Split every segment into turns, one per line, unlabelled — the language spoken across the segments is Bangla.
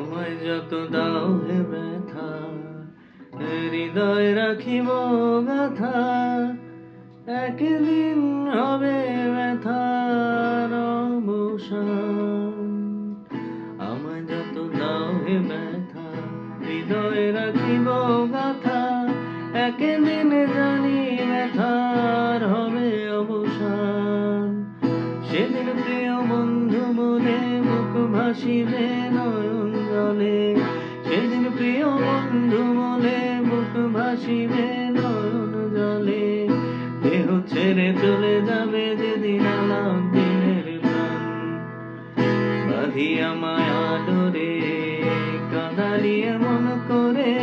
আমায় যত দাও হে ব্যথা, হৃদয় রাখিব গাথা, একদিন হবে ব্যথার অবসান। আমায় যত দাও হে ব্যথা, হৃদয় রাখিব গাথা, একদিন জানি ব্যথার হবে অবসান। সেদিন প্রিয় বন্ধু বলে বুক ভাসিবে নয়ন জলে, সেদিন প্রিয় বন্ধু বলে বুক ভাসিবে নয়ন জলে। দেহ ছেড়ে চলে যাবে যেদিন আলাপ দিনের প্রাণ, বাঁধিয়া মায়া ডোরে কাঁদালিয়া মন করে,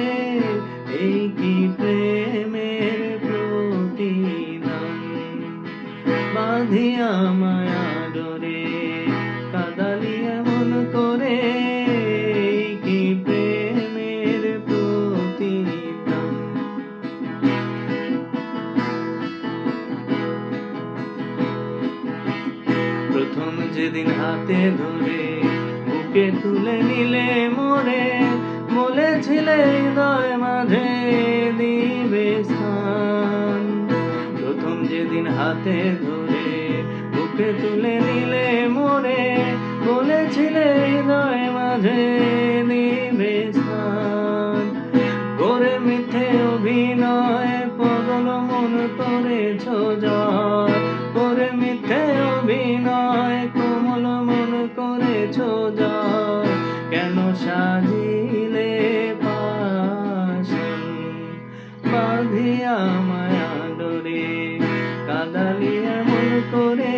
এই কি প্রেমের প্রতিদান। বাঁধিয়া মায়া ডোরে কাঁদালিয়া মন করে, এই কি প্রেমের প্রতিদান। প্রথম যেদিন হাতে ধরে বুকে তুলে নিলে মোরে, বলেছিলে হৃদয় মাঝে দিবে স্থান। প্রথম যেদিন হাতে ধরে বুকে তুলে নিলে মোরে, বলেছিলে হৃদয় মাঝে দিবে স্থান। করে মিথ্যে অভিনয় পাগল মন করেছ জয়, করে মিথ্যে অভিনয় কোমল মন করেছ জয়। কেন সাজিলে পাশান, বাঁধিয়া মায়া ডোরে কাঁদালিয়া মন করে,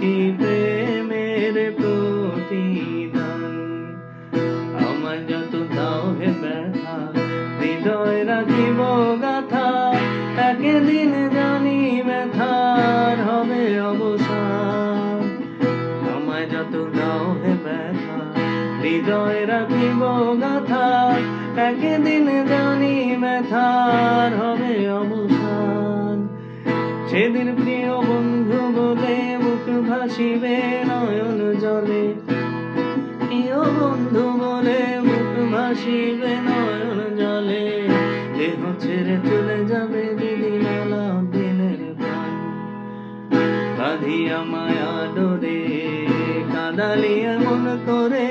কি প্রেমের প্রতিদান। আমায় যত দাও হে ব্যথা, হৃদয় রাখিব গাথা, একদিন জানি ব্যথার হবে অবসান। আমায় যত দাও হে ব্যথা, হৃদয় রাখিব গাথা, একদিন জানি ব্যথার হবে অবসান। সেদিন প্রিয় বন্ধু বলে বুক ভাসিবে নয়ন জলে, প্রিয় বন্ধু বলে বুক ভাসিবে নয়ন জলে। দেহ ছেড়ে চলে যাবে যেদিন আলাপ দিনের প্রাণ, বাঁধিয়া মায়া ডোরে কাঁদালিয়া মন করে,